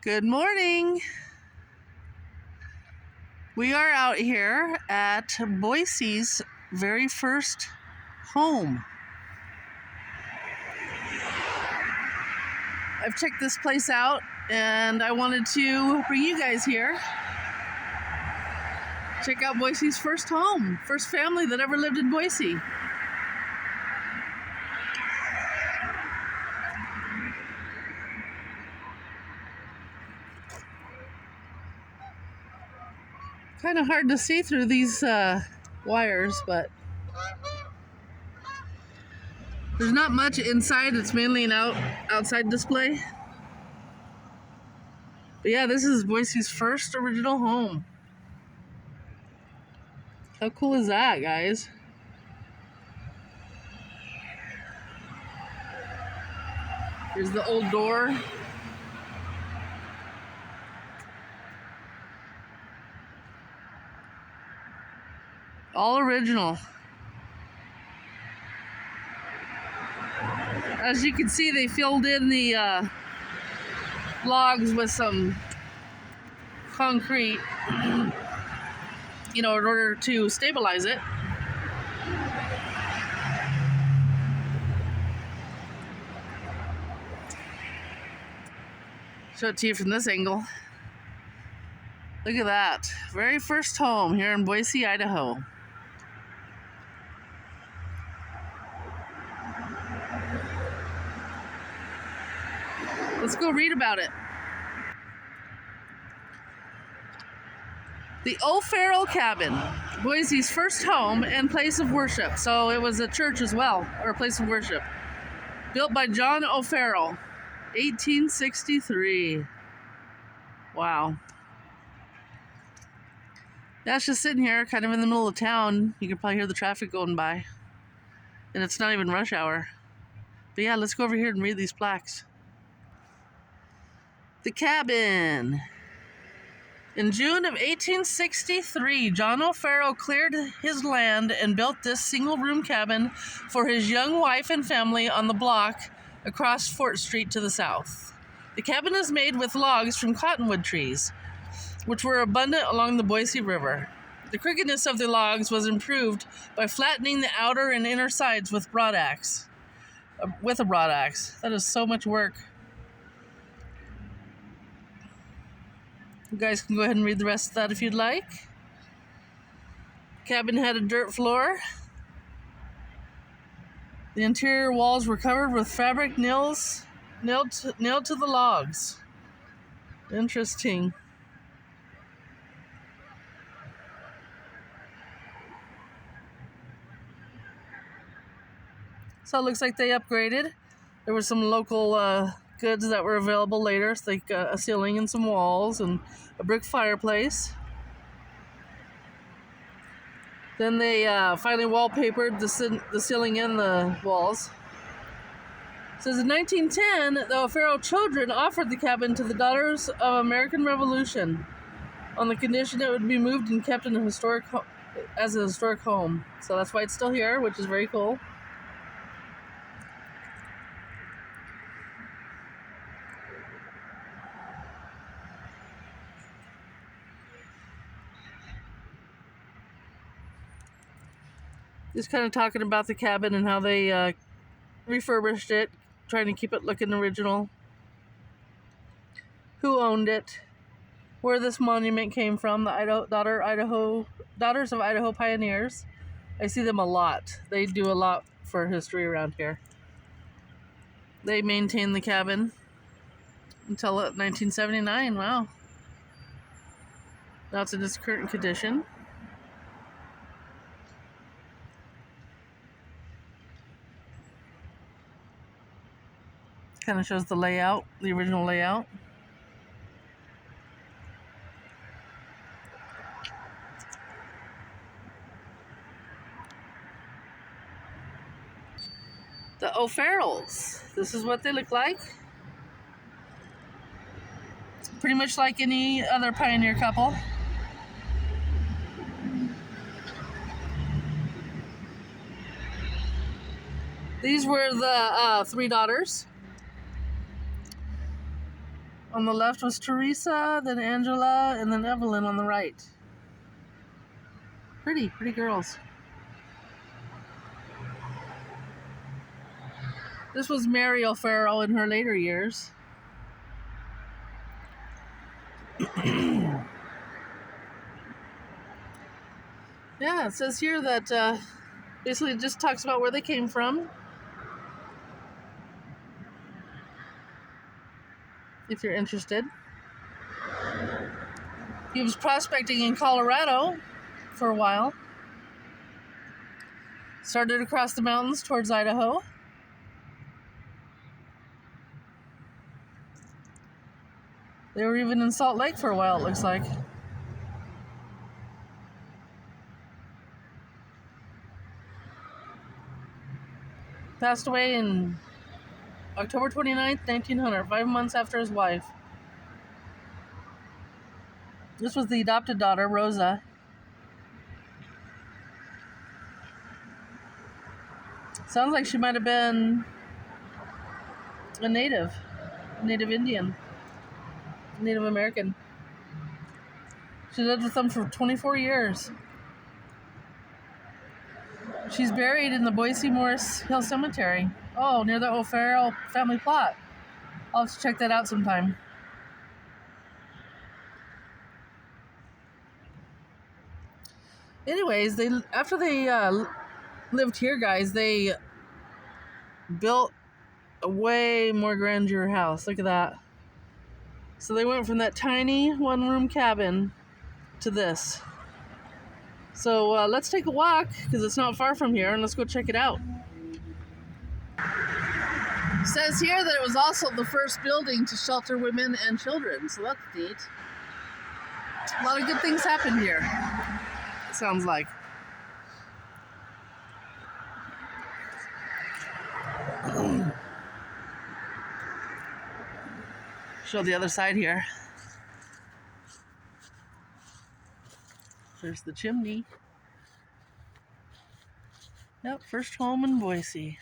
Good morning. We are out here at Boise's very first home. I've checked this place out and I wanted to bring you guys here. Check out Boise's first home, first family that ever lived in Boise. Kind of hard to see through these wires, but there's not much inside. It's mainly an outside display. But yeah, this is Boise's first original home. How cool is that, guys? Here's the old door. All original. As you can see, they filled in the logs with some concrete, in order to stabilize it. Show it to you from this angle. Look at that. Very first home here in Boise, Idaho. Let's go read about it. The O'Farrell Cabin, Boise's first home and place of worship. So it was a church as well, or a place of worship. Built by John O'Farrell, 1863. Wow. That's just sitting here, kind of in the middle of town. You can probably hear the traffic going by. And it's not even rush hour. But yeah, let's go over here and read these plaques. The cabin. In June of 1863, John O'Farrell cleared his land and built this single-room cabin for his young wife and family on the block across Fort Street to the south. The cabin is made with logs from cottonwood trees, which were abundant along the Boise River. The crookedness of the logs was improved by flattening the outer and inner sides with a broad axe. That is so much work. You guys can go ahead and read the rest of that if you'd like. Cabin had a dirt floor. The interior walls were covered with fabric nails nailed to the logs. Interesting. So it looks like they upgraded. There were some local goods that were available later, like a ceiling and some walls and a brick fireplace. Then they finally wallpapered the ceiling and the walls. It says in 1910, the O'Farrell children offered the cabin to the Daughters of American Revolution on the condition it would be moved and kept in a historic home. So that's why it's still here, which is very cool. Just kind of talking about the cabin and how they refurbished it, trying to keep it looking original. Who owned it? Where this monument came from, the Daughters of Idaho Pioneers. I see them a lot. They do a lot for history around here. They maintained the cabin until 1979. Wow. Now it's in its current condition. Kind of shows the layout, the original layout. The O'Farrells. This is what they look like. Pretty much like any other pioneer couple. These were the three daughters. On the left was Teresa, then Angela, and then Evelyn on the right. Pretty girls. This was Mary O'Farrell in her later years. Yeah, it says here that basically it just talks about where they came from. If you're interested. He was prospecting in Colorado for a while. Started across the mountains towards Idaho. They were even in Salt Lake for a while, it looks like. Passed away in October 29th, 1900, 5 months after his wife. This was the adopted daughter, Rosa. Sounds like she might have been a Native Indian, Native American. She lived with them for 24 years. She's buried in the Boise Morris Hill Cemetery. Oh, near the O'Farrell family plot. I'll have to check that out sometime. Anyways, after they lived here, guys, they built a way more grandeur house. Look at that. So they went from that tiny one-room cabin to this. So let's take a walk, because it's not far from here, and let's go check it out. It says here that it was also the first building to shelter women and children, so that's neat. A lot of good things happened here, it sounds like. Show the other side here. There's the chimney. Yep, first home in Boise.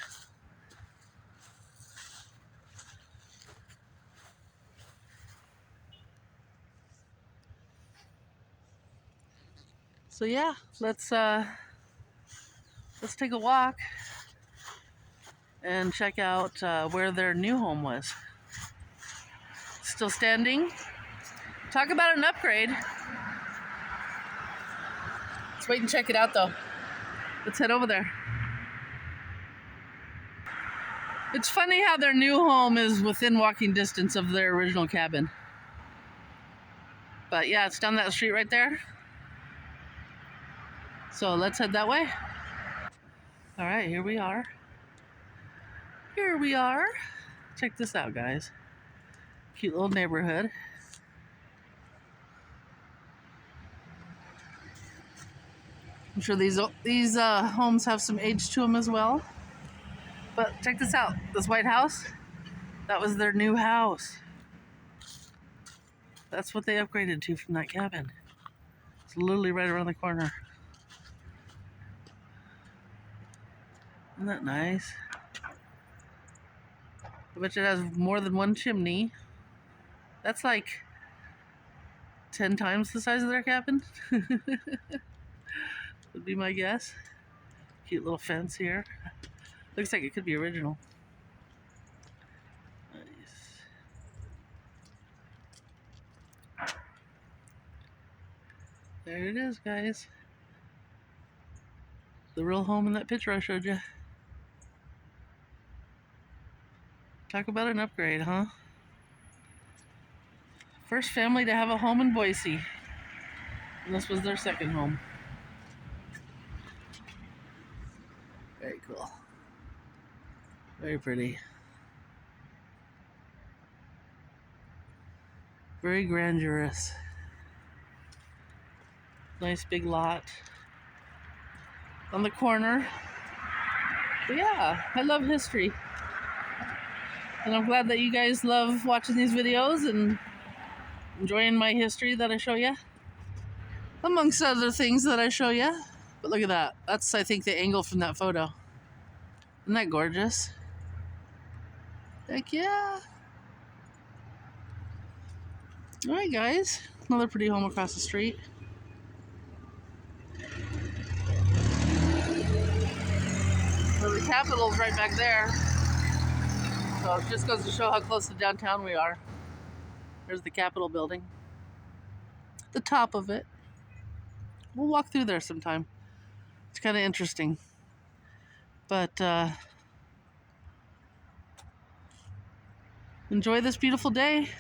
So yeah, let's take a walk and check out where their new home was. Still standing. Talk about an upgrade. Let's wait and check it out though. Let's head over there. It's funny how their new home is within walking distance of their original cabin. But yeah, it's down that street right there. So let's head that way. All right, here we are. Here we are. Check this out, guys. Cute little neighborhood. I'm sure these homes have some age to them as well. But check this out. This white house, that was their new house. That's what they upgraded to from that cabin. It's literally right around the corner. Isn't that nice? I bet you it has more than one chimney. That's like 10 times the size of their cabin. Would be my guess. Cute little fence here. Looks like it could be original. Nice. There it is, guys. The real home in that picture I showed you. Talk about an upgrade, huh? First family to have a home in Boise. And this was their second home. Very cool. Very pretty. Very grandiose. Nice big lot on the corner. But yeah, I love history. And I'm glad that you guys love watching these videos and enjoying my history that I show you. Amongst other things that I show you. But look at that. That's, I think, the angle from that photo. Isn't that gorgeous? Heck yeah. All right, guys. Another pretty home across the street. So the Capitol's right back there. So it just goes to show how close to downtown we are. There's the Capitol building. The top of it. We'll walk through there sometime. It's kind of interesting. But enjoy this beautiful day.